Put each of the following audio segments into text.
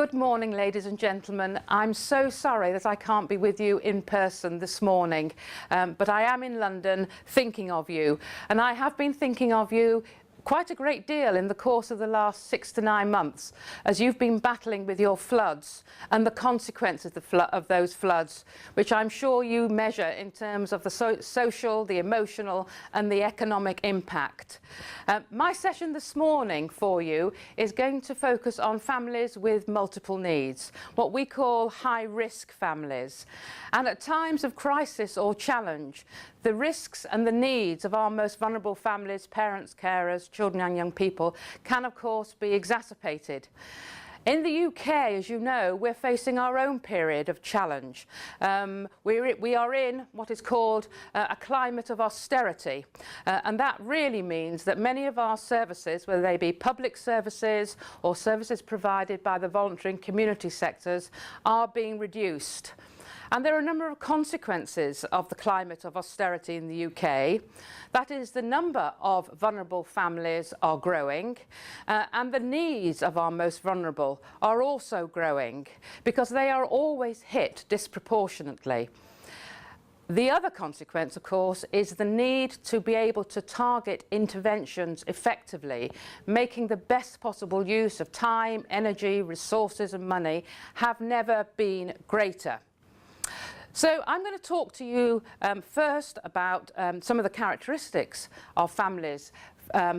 Good morning, ladies and gentlemen. I'm so sorry that I can't be with you in person this morning, but I am in London thinking of you, and I have been thinking of you quite a great deal in the course of the last 6 to 9 months as you've been battling with your floods and the consequences of those floods, which I'm sure you measure in terms of the social, the emotional and the economic impact. My session this morning for you is going to focus on families with multiple needs, what we call high-risk families. And at times of crisis or challenge, the risks and the needs of our most vulnerable families, parents, carers, children and young people can of course be exacerbated. In the UK, as you know, we're facing our own period of challenge. We are in what is called a climate of austerity, and that really means that many of our services, whether they be public services or services provided by the voluntary and community sectors, are being reduced. And there are a number of consequences of the climate of austerity in the UK. That is, the number of vulnerable families are growing, and the needs of our most vulnerable are also growing because they are always hit disproportionately. The other consequence, of course, is the need to be able to target interventions effectively, making the best possible use of time, energy, resources and money have never been greater. So I'm going to talk to you first about some of the characteristics of families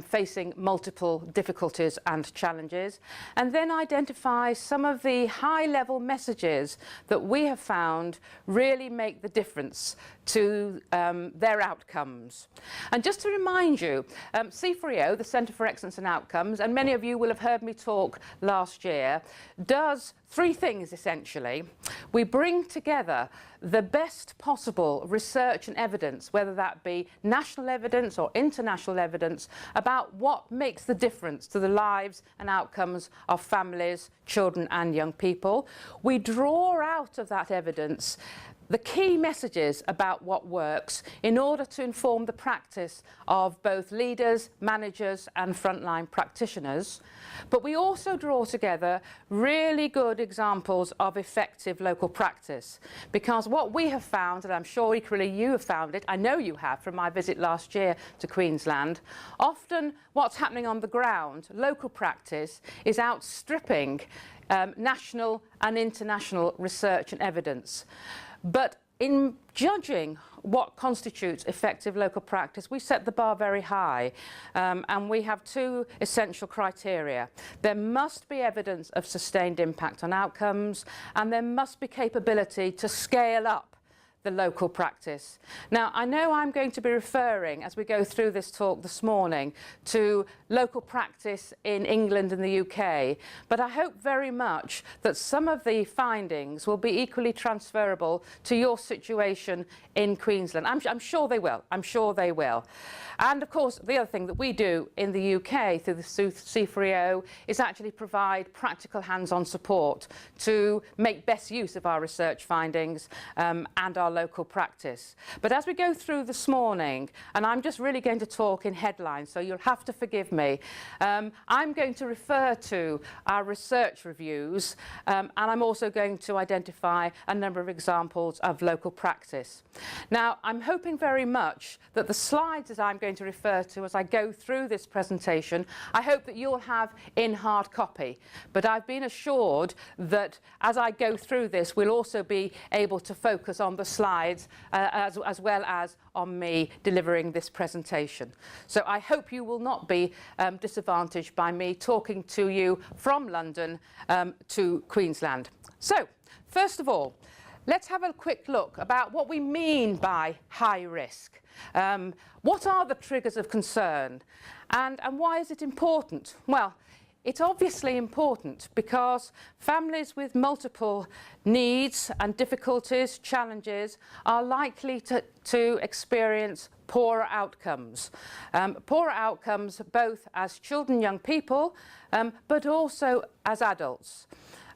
facing multiple difficulties and challenges, and then identify some of the high-level messages that we have found really make the difference to their outcomes. And just to remind you, C3O, the Centre for Excellence in Outcomes, and many of you will have heard me talk last year, does 3 things essentially. We bring together the best possible research and evidence, whether that be national evidence or international evidence, about what makes the difference to the lives and outcomes of families, children and young people. We draw out of that evidence the key messages about what works in order to inform the practice of both leaders, managers and frontline practitioners. But we also draw together really good examples of effective local practice, because what we have found, and I'm sure equally you have found it, I know you have from my visit last year to Queensland, often what's happening on the ground, local practice, is outstripping national and international research and evidence. But in judging what constitutes effective local practice, we set the bar very high, and we have 2 essential criteria. There must be evidence of sustained impact on outcomes, and there must be capability to scale up the local practice. Now, I know I'm going to be referring, as we go through this talk this morning, to local practice in England and the UK, but I hope very much that some of the findings will be equally transferable to your situation in Queensland. I'm sure they will. I'm sure they will. And of course, the other thing that we do in the UK through the C3O is actually provide practical hands-on support to make best use of our research findings and our local practice. But as we go through this morning, and I'm just really going to talk in headlines, so you'll have to forgive me, I'm going to refer to our research reviews, and I'm also going to identify a number of examples of local practice. Now, I'm hoping very much that the slides that I'm going to refer to as I go through this presentation, I hope that you'll have in hard copy. But I've been assured that as I go through this, we'll also be able to focus on the slides as well as on me delivering this presentation. So I hope you will not be disadvantaged by me talking to you from London to Queensland. So, first of all, let's have a quick look about what we mean by high risk. What are the triggers of concern, and why is it important? Well, it's obviously important because families with multiple needs and difficulties, challenges, are likely to experience poorer outcomes. Poorer outcomes both as children, young people, but also as adults.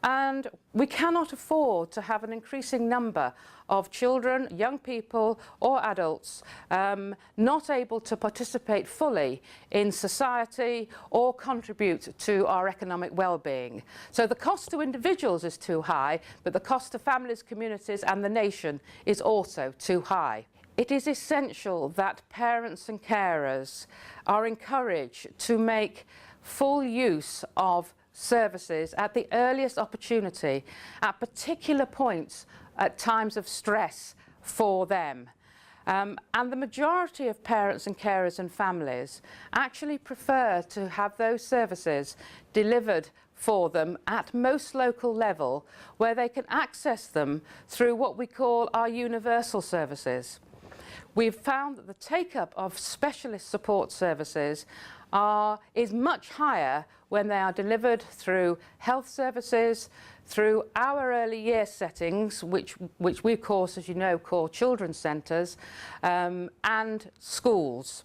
And we cannot afford to have an increasing number of children, young people or adults not able to participate fully in society or contribute to our economic well-being. So the cost to individuals is too high, but the cost to families, communities and the nation is also too high. It is essential that parents and carers are encouraged to make full use of services at the earliest opportunity, at particular points, at times of stress for them. And the majority of parents and carers and families actually prefer to have those services delivered for them at most local level, where they can access them through what we call our universal services. We've found that the take-up of specialist support services is much higher when they are delivered through health services, through our early year settings, which we of course, as you know, call children's centres, and schools.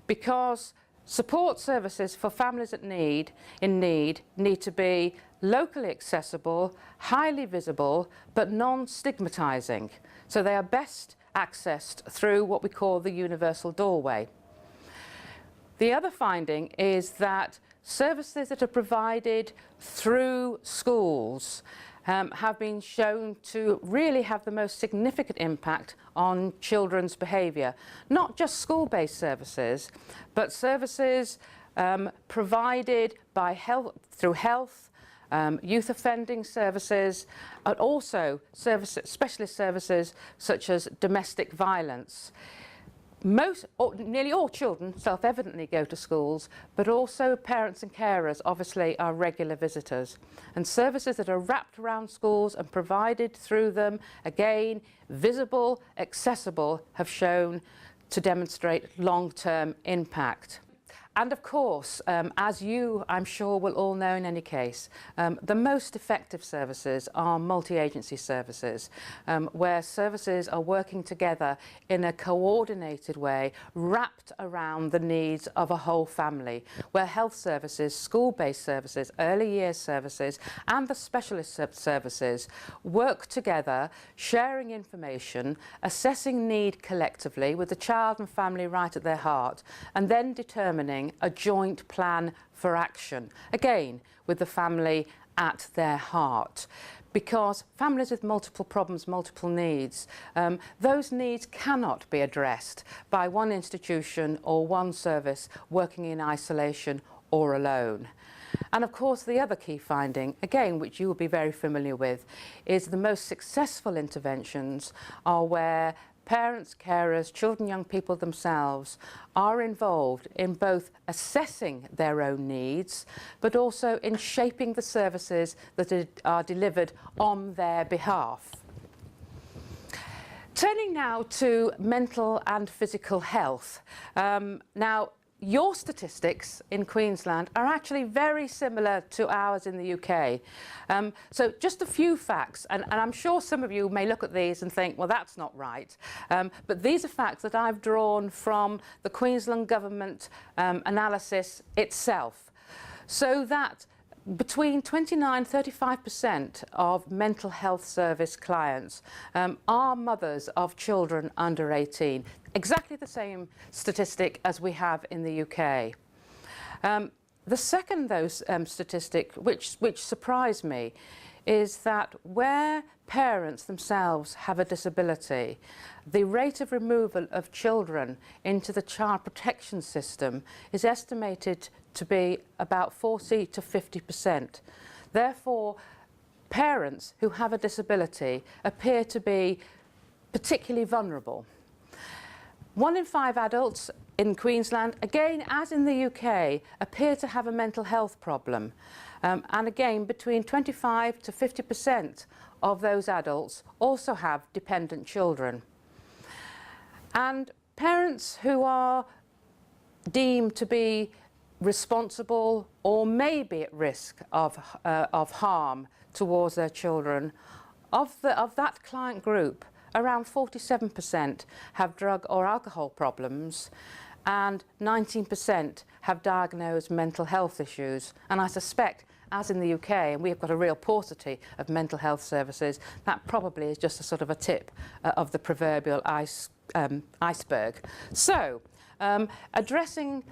Because support services for families in need need to be locally accessible, highly visible, but non-stigmatising. So they are best accessed through what we call the universal doorway. The other finding is that services that are provided through schools have been shown to really have the most significant impact on children's behaviour. Not just school-based services, but services provided by through health, youth offending services, and also specialist services such as domestic violence. Nearly all children self-evidently go to schools, but also parents and carers obviously are regular visitors. And services that are wrapped around schools and provided through them, again, visible, accessible, have shown to demonstrate long-term impact. And of course, as you, I'm sure, will all know in any case, the most effective services are multi-agency services, where services are working together in a coordinated way, wrapped around the needs of a whole family, where health services, school-based services, early years services, and the specialist services work together, sharing information, assessing need collectively with the child and family right at their heart, and then determining a joint plan for action, again with the family at their heart. Because families with multiple problems, multiple needs, those needs cannot be addressed by one institution or one service working in isolation or alone. And of course the other key finding, again which you will be very familiar with, is the most successful interventions are where parents, carers, children, young people themselves are involved in both assessing their own needs, but also in shaping the services that are delivered on their behalf. Turning now to mental and physical health. Now, your statistics in Queensland are actually very similar to ours in the UK. So just a few facts, and I'm sure some of you may look at these and think, well, that's not right. But these are facts that I've drawn from the Queensland Government analysis itself. So that between 29 and 35% of mental health service clients are mothers of children under 18. Exactly the same statistic as we have in the UK. The second statistic, which surprised me, is that where parents themselves have a disability, the rate of removal of children into the child protection system is estimated to be about 40 to 50%. Therefore, parents who have a disability appear to be particularly vulnerable. 1 in 5 adults in Queensland, again as in the UK, appear to have a mental health problem. And again, between 25 to 50% of those adults also have dependent children. And parents who are deemed to be responsible or may be at risk of harm towards their children, of that client group, around 47% have drug or alcohol problems, and 19% have diagnosed mental health issues. And I suspect, as in the UK, and we have got a real paucity of mental health services, that probably is just a sort of a tip of the proverbial iceberg. So, addressing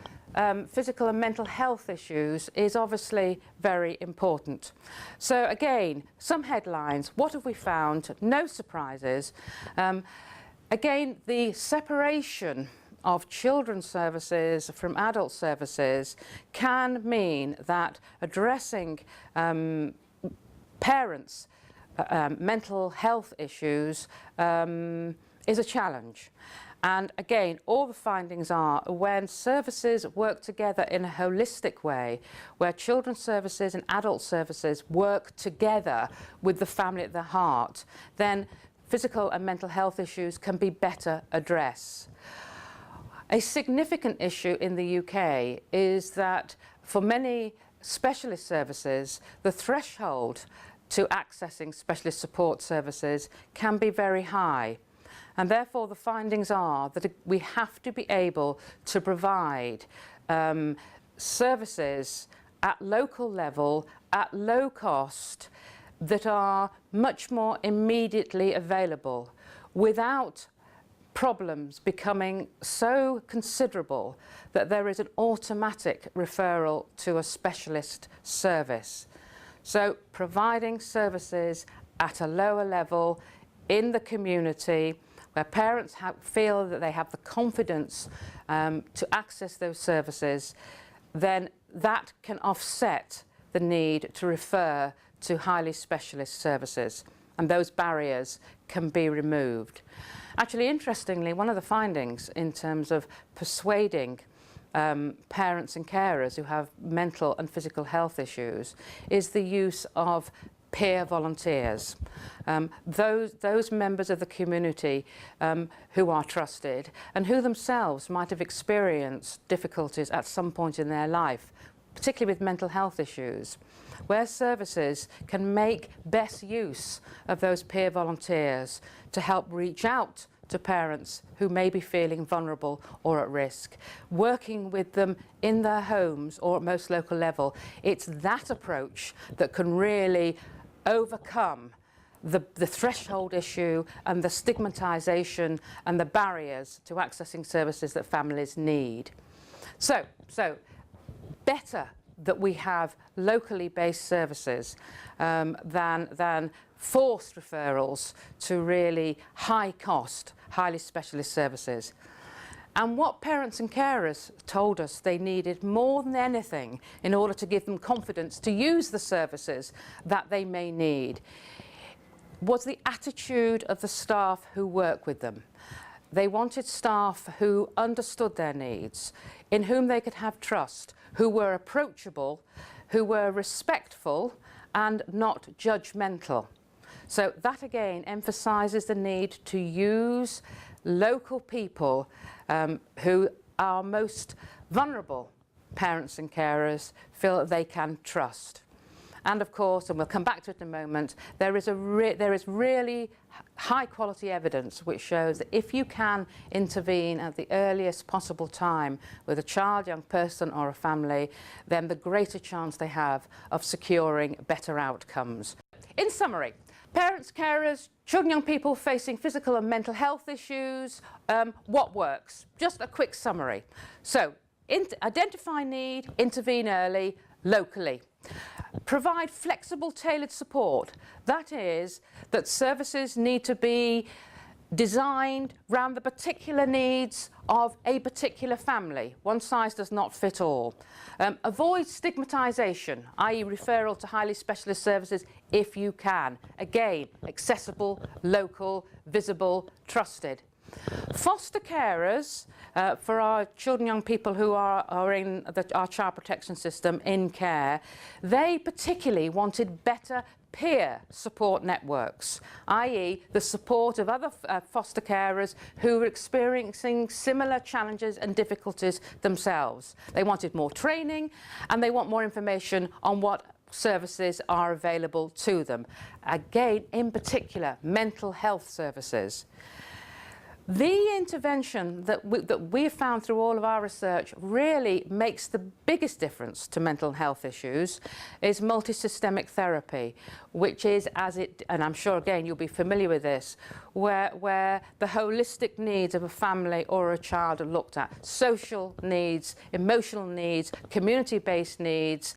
physical and mental health issues is obviously very important. So again, some headlines. What have we found? No surprises. Again, the separation of children's services from adult services can mean that addressing parents' mental health issues is a challenge. And again, all the findings are when services work together in a holistic way, where children's services and adult services work together with the family at the heart, then physical and mental health issues can be better addressed. A significant issue in the UK is that for many specialist services, the threshold to accessing specialist support services can be very high. And therefore the findings are that we have to be able to provide services at local level, at low cost, that are much more immediately available without problems becoming so considerable that there is an automatic referral to a specialist service. So providing services at a lower level in the community where parents feel that they have the confidence to access those services, then that can offset the need to refer to highly specialist services, and those barriers can be removed. Actually, interestingly, one of the findings in terms of persuading parents and carers who have mental and physical health issues is the use of peer volunteers, those members of the community who are trusted and who themselves might have experienced difficulties at some point in their life, particularly with mental health issues, where services can make best use of those peer volunteers to help reach out to parents who may be feeling vulnerable or at risk, working with them in their homes or at most local level. It's that approach that can really overcome the threshold issue and the stigmatisation and the barriers to accessing services that families need. So better that we have locally based services than forced referrals to really high cost, highly specialist services. And what parents and carers told us they needed more than anything in order to give them confidence to use the services that they may need was the attitude of the staff who work with them. They wanted staff who understood their needs, in whom they could have trust, who were approachable, who were respectful and not judgmental. So that again emphasises the need to use local people who are most vulnerable. Parents and carers feel that they can trust. And of course, and we'll come back to it in a moment, there is really high quality evidence which shows that if you can intervene at the earliest possible time with a child, young person or a family, then the greater chance they have of securing better outcomes. In summary, parents, carers, children, young people facing physical and mental health issues, what works? Just a quick summary. So, identify need, intervene early, locally. Provide flexible, tailored support. That is, that services need to be designed around the particular needs of a particular family. One size does not fit all. Avoid stigmatisation, i.e. referral to highly specialist services if you can. Again, accessible, local, visible, trusted. Foster carers for our children, young people who are in our child protection system in care, they particularly wanted better peer support networks, i.e. the support of other foster carers who were experiencing similar challenges and difficulties themselves. They wanted more training and they want more information on what services are available to them. Again, in particular, mental health services. The intervention that we have found through all of our research really makes the biggest difference to mental health issues is multisystemic therapy, which is, and I'm sure again you'll be familiar with this, where the holistic needs of a family or a child are looked at. Social needs, emotional needs, community-based needs,